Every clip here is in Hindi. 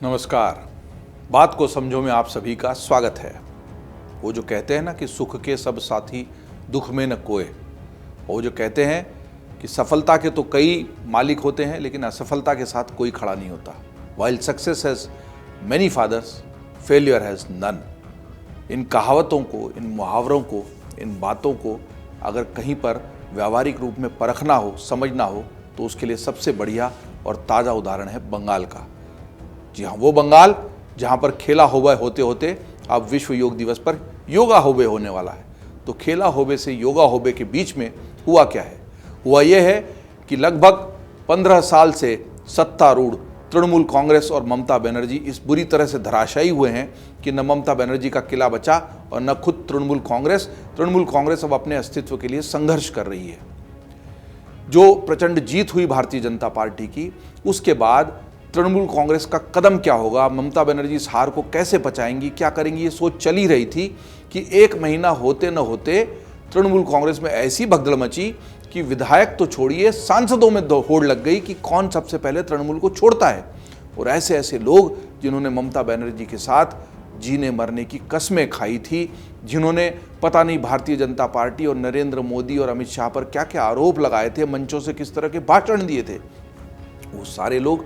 नमस्कार। बात को समझो में आप सभी का स्वागत है। वो जो कहते हैं ना कि सुख के सब साथी दुख में न कोय, वो जो कहते हैं कि सफलता के तो कई मालिक होते हैं लेकिन असफलता के साथ कोई खड़ा नहीं होता। While success has many fathers, failure has none. इन कहावतों को, इन मुहावरों को, इन बातों को अगर कहीं पर व्यावहारिक रूप में परखना हो, समझना हो, तो उसके लिए सबसे बढ़िया और ताज़ा उदाहरण है बंगाल का। जी हाँ, वो बंगाल जहाँ पर खेला होबे होते होते अब विश्व योग दिवस पर योगा होबे होने वाला है। तो खेला होबे से योगा होबे के बीच में हुआ क्या है? हुआ ये है कि लगभग 15 साल से सत्तारूढ़ तृणमूल कांग्रेस और ममता बनर्जी इस बुरी तरह से धराशायी हुए हैं कि न ममता बनर्जी का किला बचा और न खुद तृणमूल कांग्रेस अब अपने अस्तित्व के लिए संघर्ष कर रही है। जो प्रचंड जीत हुई भारतीय जनता पार्टी की, उसके बाद तृणमूल कांग्रेस का कदम क्या होगा, ममता बनर्जी इस हार को कैसे पचाएंगी, क्या करेंगी, ये सोच चल ही रही थी कि एक महीना होते न होते तृणमूल कांग्रेस में ऐसी भगदड़ मची कि विधायक तो छोड़िए, सांसदों में होड़ लग गई कि कौन सबसे पहले तृणमूल को छोड़ता है। और ऐसे ऐसे लोग जिन्होंने ममता बनर्जी के साथ जीने मरने की कस्में खाई थी, जिन्होंने पता नहीं भारतीय जनता पार्टी और नरेंद्र मोदी और अमित शाह पर क्या क्या आरोप लगाए थे, मंचों से किस तरह के भाषण दिए थे, वो सारे लोग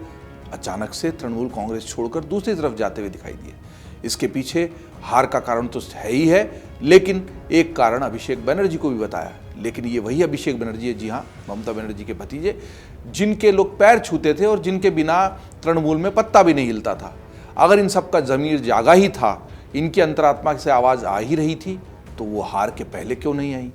अचानक से तृणमूल कांग्रेस छोड़कर दूसरी तरफ जाते हुए दिखाई दिए। इसके पीछे हार का कारण तो है ही है, लेकिन एक कारण अभिषेक बनर्जी को भी बताया। लेकिन ये वही अभिषेक बनर्जी है, जी हाँ, ममता बनर्जी के भतीजे, जिनके लोग पैर छूते थे और जिनके बिना तृणमूल में पत्ता भी नहीं हिलता था। अगर इन सबका जमीर जागा ही था, इनकी अंतरात्मा से आवाज़ आ ही रही थी, तो वो हार के पहले क्यों नहीं आई?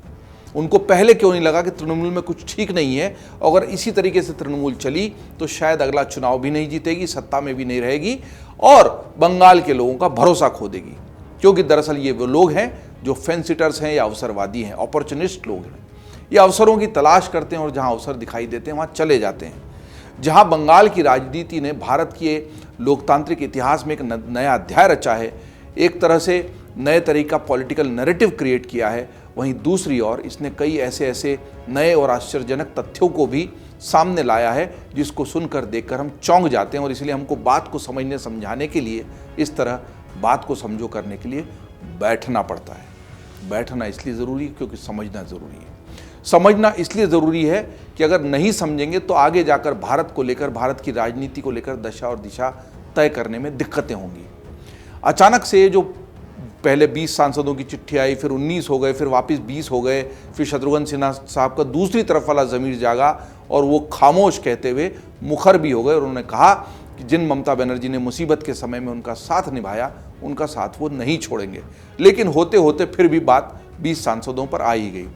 उनको पहले क्यों नहीं लगा कि तृणमूल में कुछ ठीक नहीं है? अगर इसी तरीके से तृणमूल चली तो शायद अगला चुनाव भी नहीं जीतेगी, सत्ता में भी नहीं रहेगी और बंगाल के लोगों का भरोसा खो देगी। क्योंकि दरअसल ये वो लोग हैं जो फेंस सिटर्स हैं या अवसरवादी हैं, अपॉर्चुनिस्ट लोग हैं। ये अवसरों की तलाश करते हैं और जहां अवसर दिखाई देते हैं वहां चले जाते हैं। जहां बंगाल की राजनीति ने भारत के लोकतांत्रिक इतिहास में एक नया अध्याय रचा है, एक तरह से नए तरीके का पॉलिटिकल नैरेटिव क्रिएट किया है, वहीं दूसरी ओर इसने कई ऐसे नए और आश्चर्यजनक तथ्यों को भी सामने लाया है जिसको सुनकर देखकर हम चौंक जाते हैं। और इसलिए हमको बात को समझने समझाने के लिए, इस तरह बात को समझो करने के लिए बैठना पड़ता है। बैठना इसलिए ज़रूरी है क्योंकि समझना ज़रूरी है। समझना इसलिए ज़रूरी है कि अगर नहीं समझेंगे तो आगे जाकर भारत को लेकर, भारत की राजनीति को लेकर दशा और दिशा तय करने में दिक्कतें होंगी। अचानक से जो पहले 20 सांसदों की चिट्ठी आई, फिर 19 हो गए, फिर वापस 20 हो गए, फिर शत्रुघ्न सिन्हा साहब का दूसरी तरफ वाला ज़मीर जागा और वो खामोश कहते हुए मुखर भी हो गए और उन्होंने कहा कि जिन ममता बनर्जी ने मुसीबत के समय में उनका साथ निभाया, उनका साथ वो नहीं छोड़ेंगे। लेकिन होते होते फिर भी बात 20 सांसदों पर आ ही गई।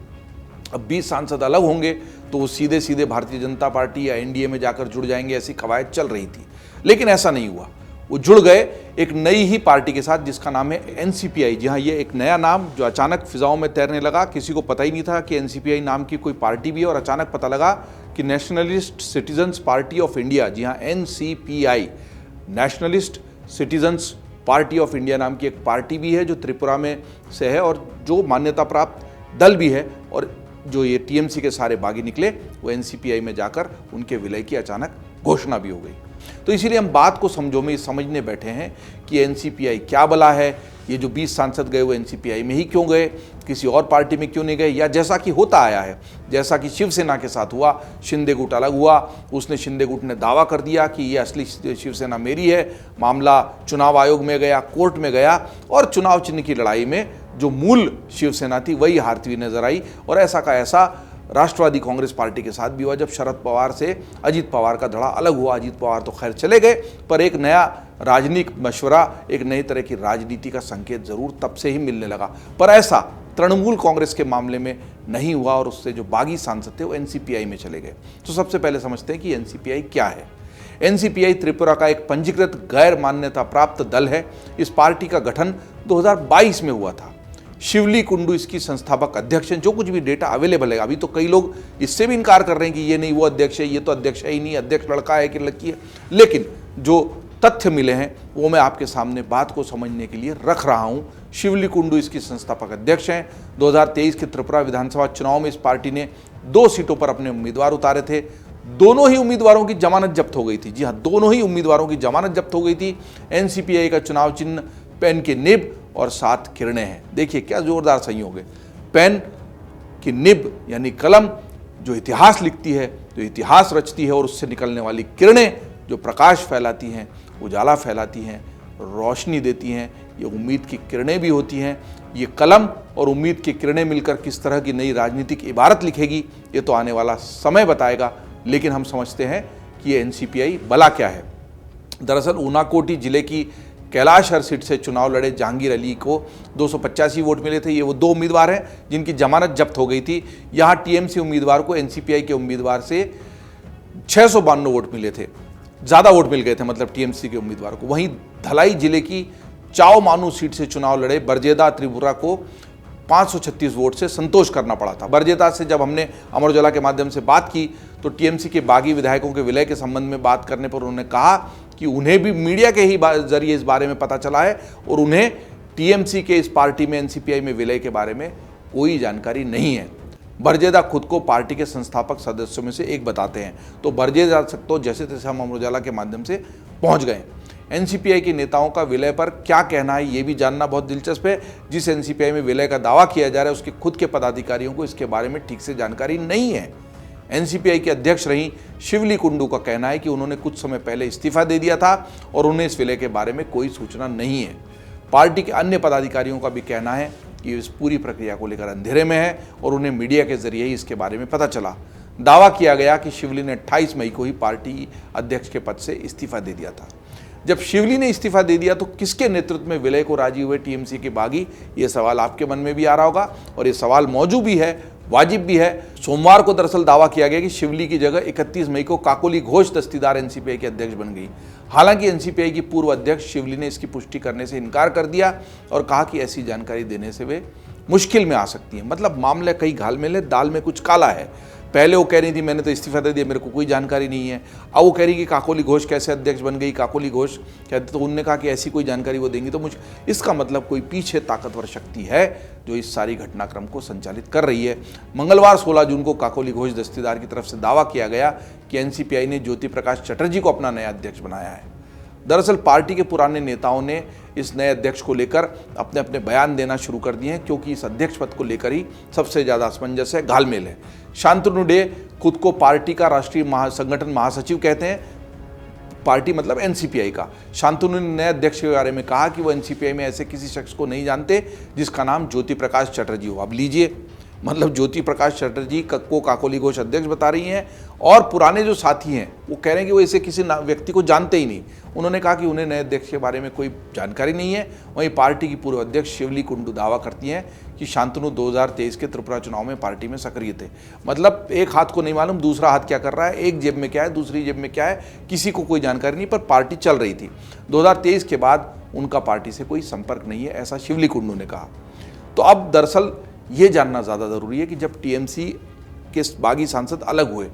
अब 20 सांसद अलग होंगे तो वो सीधे सीधे भारतीय जनता पार्टी या एनडीए में जाकर जुड़ जाएंगे, ऐसी कवायद चल रही थी। लेकिन ऐसा नहीं हुआ। वो जुड़ गए एक नई ही पार्टी के साथ जिसका नाम है एनसीपीआई। जी हाँ, ये एक नया नाम जो अचानक फिजाओं में तैरने लगा। किसी को पता ही नहीं था कि एनसीपीआई नाम की कोई पार्टी भी है और अचानक पता लगा कि nationalist citizens party of India, जी हाँ NCPI, nationalist citizens party of India नाम की एक पार्टी भी है जो त्रिपुरा में से है और जो मान्यता प्राप्त दल भी है। और जो ये टीएमसी के सारे बागी निकले वो एनसीपीआई में जाकर उनके विलय की अचानक घोषणा भी हो गई। तो इसीलिए हम बात को समझो में समझने बैठे हैं कि एनसीपीआई क्या बला है। ये जो 20 सांसद गए वो एनसीपीआई में ही क्यों गए, किसी और पार्टी में क्यों नहीं गए, या जैसा कि होता आया है, जैसा कि शिवसेना के साथ हुआ, शिंदे गुट अलग हुआ, उसने शिंदे गुट ने दावा कर दिया कि ये असली शिवसेना मेरी है। मामला चुनाव आयोग में गया, कोर्ट में गया और चुनाव चिन्ह की लड़ाई में जो मूल शिवसेना थी वही हारती हुई नजर आई। और ऐसा का ऐसा राष्ट्रवादी कांग्रेस पार्टी के साथ भी हुआ जब शरद पवार से अजीत पवार का धड़ा अलग हुआ। अजीत पवार तो खैर चले गए, पर एक नया राजनीतिक मशवरा, एक नई तरह की राजनीति का संकेत जरूर तब से ही मिलने लगा। पर ऐसा तृणमूल कांग्रेस के मामले में नहीं हुआ और उससे जो बागी सांसद थे वो एनसीपीआई में चले गए। तो सबसे पहले समझते हैं कि एनसीपीआई क्या है। एनसीपीआई त्रिपुरा का एक पंजीकृत गैर मान्यता प्राप्त दल है। इस पार्टी का गठन 2022 में हुआ था। शिवली कुंडू इसकी संस्थापक अध्यक्ष हैं। जो कुछ भी डेटा अवेलेबल है, अभी तो कई लोग इससे भी इनकार कर रहे हैं कि ये नहीं वो अध्यक्ष है, ये तो अध्यक्ष है ही नहीं, अध्यक्ष लड़का है कि लड़की है। लेकिन जो तथ्य मिले हैं वो मैं आपके सामने बात को समझने के लिए रख रहा हूं। शिवली कुंडू इसकी संस्थापक अध्यक्ष हैं। 2023 के त्रिपुरा विधानसभा चुनाव में इस पार्टी ने 2 सीटों पर अपने उम्मीदवार उतारे थे। दोनों ही उम्मीदवारों की जमानत जब्त हो गई थी। जी हाँ, दोनों ही उम्मीदवारों की जमानत जब्त हो गई थी। एनसीपीआई का चुनाव चिन्ह पेन की निब और 7 किरणें हैं। देखिए क्या जोरदार संयोग है। पेन की निब यानी कलम जो इतिहास लिखती है, जो इतिहास रचती है, और उससे निकलने वाली किरणें जो प्रकाश फैलाती हैं, उजाला फैलाती हैं, रोशनी देती हैं, ये उम्मीद की किरणें भी होती हैं। ये कलम और उम्मीद की किरणें मिलकर किस तरह की नई राजनीतिक इबारत लिखेगी, ये तो आने वाला समय बताएगा। लेकिन हम समझते हैं कि ये एनसीपीआई भला क्या है। दरअसल ऊनाकोटी जिले की कैलाशहर सीट से चुनाव लड़े जहांगीर अली को 285 वोट मिले थे। ये वो 2 उम्मीदवार हैं जिनकी जमानत जब्त हो गई थी। यहाँ टीएमसी उम्मीदवार को एनसीपीआई के उम्मीदवार से 692 वोट मिले थे, ज़्यादा वोट मिल गए थे मतलब टीएमसी के उम्मीदवार को। वहीं धलाई जिले की चाओ मानू सीट से चुनाव लड़े बरजेदा त्रिपुरा को 536 वोट से संतोष करना पड़ा था। बरजेदा से जब हमने अमर उजाला के माध्यम से बात की तो टीएमसी के बागी विधायकों के विलय के संबंध में बात करने पर उन्होंने कहा कि उन्हें भी मीडिया के ही जरिए इस बारे में पता चला है और उन्हें टीएमसी के इस पार्टी में एनसीपीआई में विलय के बारे में कोई जानकारी नहीं है। बरजेदा खुद को पार्टी के संस्थापक सदस्यों में से एक बताते हैं। तो बरजेदा तक तो जैसे तैसे हम अमर उजाला के माध्यम से पहुंच गए। एनसीपीआई के नेताओं का विलय पर क्या कहना है ये भी जानना बहुत दिलचस्प है। जिस एनसीपीआई में विलय का दावा किया जा रहा है उसके खुद के पदाधिकारियों को इसके बारे में ठीक से जानकारी नहीं है। एनसीपीआई के अध्यक्ष रही शिवली कुंडू का कहना है कि उन्होंने कुछ समय पहले इस्तीफा दे दिया था और उन्हें इस विलय के बारे में कोई सूचना नहीं है। पार्टी के अन्य पदाधिकारियों का भी कहना है कि इस पूरी प्रक्रिया को लेकर अंधेरे में है और उन्हें मीडिया के जरिए ही इसके बारे में पता चला। दावा किया गया कि शिवली ने 28 मई को ही पार्टी अध्यक्ष के पद से इस्तीफा दे दिया था। जब शिवली ने इस्तीफा दे दिया तो किसके नेतृत्व में विलय को राजी हुए टीएमसी के बागी, ये सवाल आपके मन में भी आ रहा होगा और ये सवाल मौजूद भी है, वाजिब भी है। सोमवार को दरअसल दावा किया गया कि शिवली की जगह 31 मई को काकोली घोष दस्तीदार एनसीपीआई के अध्यक्ष बन गई। हालांकि एनसीपीआई की पूर्व अध्यक्ष शिवली ने इसकी पुष्टि करने से इनकार कर दिया और कहा कि ऐसी जानकारी देने से वे मुश्किल में आ सकती हैं। मतलब मामले कई घालमेल है, दाल में कुछ काला है। पहले वो कह रही थी मैंने तो इस्तीफा दे दिया, मेरे को कोई जानकारी नहीं है। अब वो कह रही कि काकोली घोष कैसे अध्यक्ष बन गई, काकोली घोष कहते, तो उन्होंने कहा कि ऐसी कोई जानकारी वो देंगी तो मुझे इसका मतलब कोई पीछे ताकतवर शक्ति है जो इस सारी घटनाक्रम को संचालित कर रही है। मंगलवार 16 जून को काकोली घोष दस्तीदार की तरफ से दावा किया गया कि एनसीपीआई ने ज्योति प्रकाश चटर्जी को अपना नया अध्यक्ष बनाया है। दरअसल पार्टी के पुराने नेताओं ने इस नए अध्यक्ष को लेकर अपने अपने बयान देना शुरू कर दिए हैं क्योंकि इस अध्यक्ष पद को लेकर ही सबसे ज़्यादा असमंजस है, घालमेल है। शांतनु डे खुद को पार्टी का राष्ट्रीय संगठन महासचिव कहते हैं, पार्टी मतलब एनसीपीआई का। शांतनु ने नए अध्यक्ष के बारे में कहा कि वो एनसीपीआई में ऐसे किसी शख्स को नहीं जानते जिसका नाम ज्योति प्रकाश चटर्जी हो। अब लीजिए, मतलब ज्योति प्रकाश चटर्जी को काकोली घोष अध्यक्ष बता रही हैं और पुराने जो साथी हैं वो कह रहे हैं कि वो ऐसे किसी व्यक्ति को जानते ही नहीं। उन्होंने कहा कि उन्हें नए अध्यक्ष के बारे में कोई जानकारी नहीं है। वहीं पार्टी की पूर्व अध्यक्ष शिवली कुंडू दावा करती हैं कि शांतनु 2023 के त्रिपुरा चुनाव में पार्टी में सक्रिय थे। मतलब एक हाथ को नहीं मालूम दूसरा हाथ क्या कर रहा है, एक जेब में क्या है दूसरी जेब में क्या है, किसी को कोई जानकारी नहीं, पर पार्टी चल रही थी। 2023 के बाद उनका पार्टी से कोई संपर्क नहीं है, ऐसा शिवली कुंडू ने कहा। तो अब दरअसल ये जानना ज़्यादा ज़रूरी है कि जब टीएमसी के बागी सांसद अलग हुए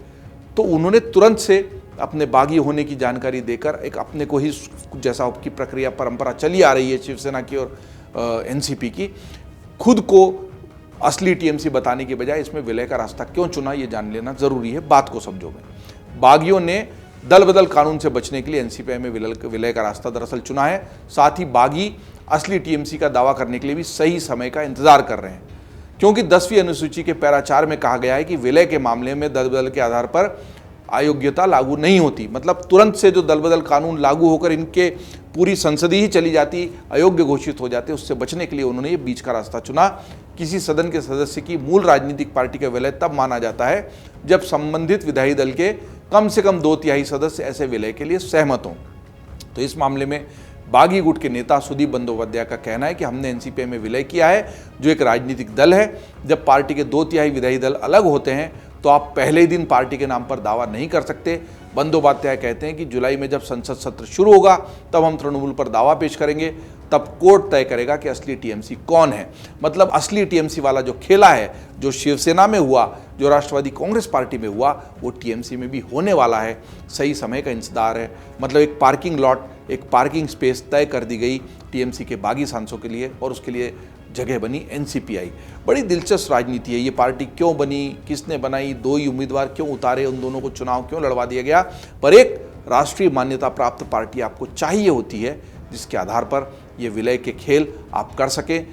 तो उन्होंने तुरंत से अपने बागी होने की जानकारी देकर एक अपने को ही, जैसा की प्रक्रिया परंपरा चली आ रही है शिवसेना की और एनसीपी की, खुद को असली टीएमसी बताने के बजाय इसमें विलय का रास्ता क्यों चुना ये जान लेना ज़रूरी है। बात को समझो में बागियों ने दल बदल कानून से बचने के लिए एनसीपीआई में विलय का रास्ता दरअसल चुना है। साथ ही बागी असली टीएमसी का दावा करने के लिए भी सही समय का इंतजार कर रहे हैं क्योंकि 10वीं अनुसूची के पैरा 4 में कहा गया है कि विलय के मामले में दल बदल के आधार पर अयोग्यता लागू नहीं होती। मतलब तुरंत से जो दल बदल कानून लागू होकर इनके पूरी संसदीय ही चली जाती, अयोग्य घोषित हो जाते, उससे बचने के लिए उन्होंने ये बीच का रास्ता चुना। किसी सदन के सदस्य की मूल राजनीतिक पार्टी का विलय तब माना जाता है जब संबंधित विधायी दल के कम से कम 2/3 सदस्य ऐसे विलय के लिए सहमत हों। तो इस मामले में बागी गुट के नेता सुदीप बंदोपाध्याय का कहना है कि हमने एनसीपीआई में विलय किया है जो एक राजनीतिक दल है। जब पार्टी के 2/3 विधायी दल अलग होते हैं तो आप पहले ही दिन पार्टी के नाम पर दावा नहीं कर सकते। बंदोपाध्याय कहते हैं कि जुलाई में जब संसद सत्र शुरू होगा तब हम तृणमूल पर दावा पेश करेंगे, तब कोर्ट तय करेगा कि असली टीएमसी कौन है। मतलब असली टीएमसी वाला जो खेला है, जो शिवसेना में हुआ, जो राष्ट्रवादी कांग्रेस पार्टी में हुआ, वो टीएमसी में भी होने वाला है। सही समय का इंतजार है। मतलब एक पार्किंग लॉट, एक पार्किंग स्पेस तय कर दी गई टीएमसी के बागी सांसदों के लिए, और उसके लिए जगह बनी एनसीपीआई। बड़ी दिलचस्प राजनीति है। ये पार्टी क्यों बनी, किसने बनाई, दो ही उम्मीदवार क्यों उतारे, उन दोनों को चुनाव क्यों लड़वा दिया गया, पर एक राष्ट्रीय मान्यता प्राप्त पार्टी आपको चाहिए होती है जिसके आधार पर ये विलय के खेल आप कर सकें।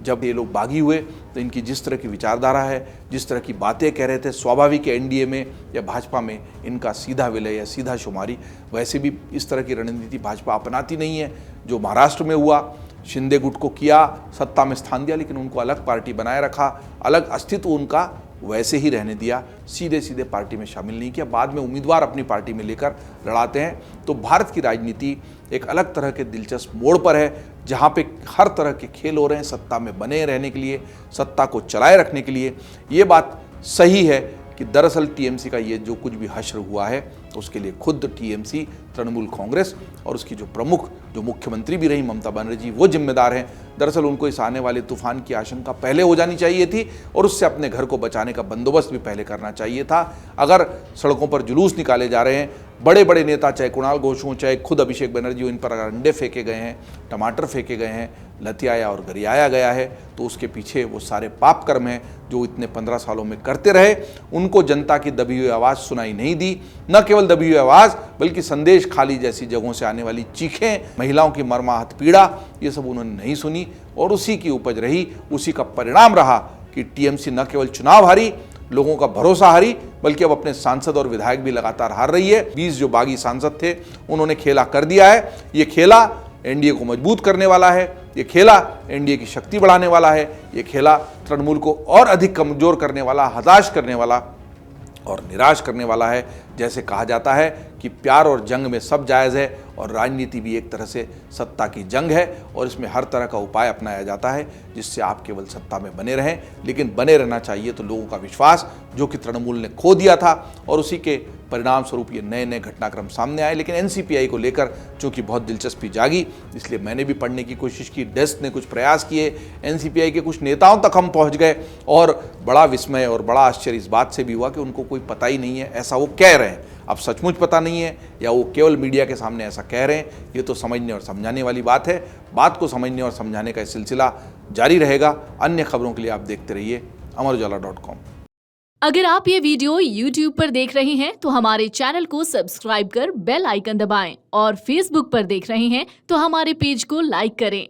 जब ये लोग बागी हुए तो इनकी जिस तरह की विचारधारा है, जिस तरह की बातें कह रहे थे, स्वाभाविक एनडीए में या भाजपा में इनका सीधा विलय या सीधा शुमारी। वैसे भी इस तरह की रणनीति भाजपा अपनाती नहीं है। जो महाराष्ट्र में हुआ, शिंदे गुट को किया, सत्ता में स्थान दिया, लेकिन उनको अलग पार्टी बनाए रखा, अलग अस्तित्व उनका वैसे ही रहने दिया, सीधे सीधे पार्टी में शामिल नहीं किया। बाद में उम्मीदवार अपनी पार्टी में लेकर लड़ाते हैं। तो भारत की राजनीति एक अलग तरह के दिलचस्प मोड़ पर है, जहाँ पे हर तरह के खेल हो रहे हैं सत्ता में बने रहने के लिए, सत्ता को चलाए रखने के लिए। ये बात सही है कि दरअसल टीएमसी का ये जो कुछ भी हश्र हुआ है, तो उसके लिए खुद टीएमसी, तृणमूल कांग्रेस और उसकी जो प्रमुख, जो मुख्यमंत्री भी रही ममता बनर्जी, वो जिम्मेदार हैं। दरअसल उनको इस आने वाले तूफान की आशंका पहले हो जानी चाहिए थी और उससे अपने घर को बचाने का बंदोबस्त भी पहले करना चाहिए था। अगर सड़कों पर जुलूस निकाले जा रहे हैं, बड़े बड़े नेता, चाहे कुणाल घोष हों, चाहे खुद अभिषेक बनर्जी हो, इन पर अगर अंडे फेंके गए हैं, टमाटर फेंके गए हैं, लतियाया और गरियाया गया है, तो उसके पीछे वो सारे पाप कर्म हैं जो इतने 15 सालों में करते रहे। उनको जनता की दबी हुई आवाज़ सुनाई नहीं दी। न केवल दबी हुई आवाज़, बल्कि संदेश खाली जैसी जगहों से आने वाली चीखें, महिलाओं की मर्माहत पीड़ा, ये सब उन्होंने नहीं सुनी। और उसी की उपज रही, उसी का परिणाम रहा कि टीएमसी न केवल चुनाव हारी, लोगों का भरोसा हारी, बल्कि अब अपने सांसद और विधायक भी लगातार हार रही है। 20 जो बागी सांसद थे, उन्होंने खेला कर दिया है। ये खेला एनडीए को मजबूत करने वाला है, ये खेला एनडीए की शक्ति बढ़ाने वाला है, ये खेला तृणमूल को और अधिक कमजोर करने वाला, हताश करने वाला और निराश करने वाला है। जैसे कहा जाता है कि प्यार और जंग में सब जायज़ है, और राजनीति भी एक तरह से सत्ता की जंग है, और इसमें हर तरह का उपाय अपनाया जाता है जिससे आप केवल सत्ता में बने रहें। लेकिन बने रहना चाहिए तो लोगों का विश्वास, जो कि तृणमूल ने खो दिया था, और उसी के परिणाम स्वरूप ये नए नए घटनाक्रम सामने आए। लेकिन एनसीपीआई को लेकर चूंकि बहुत दिलचस्पी जागी, इसलिए मैंने भी पढ़ने की कोशिश की, डेस्क ने कुछ प्रयास किए, एनसीपीआई के कुछ नेताओं तक हम पहुंच गए, और बड़ा विस्मय और बड़ा आश्चर्य इस बात से भी हुआ कि उनको कोई पता ही नहीं है, ऐसा वो कह रहे हैं। अब सचमुच पता नहीं है या वो केवल मीडिया के सामने ऐसा कह रहे हैं, ये तो समझने और समझाने वाली बात है। बात को समझने और समझाने का सिलसिला जारी रहेगा। अन्य खबरों के लिए आप देखते रहिए amarujala.com। अगर आप ये वीडियो YouTube पर देख रहे हैं तो हमारे चैनल को सब्सक्राइब कर बेल आइकन दबाएं, और Facebook पर देख रहे हैं तो हमारे पेज को लाइक करें।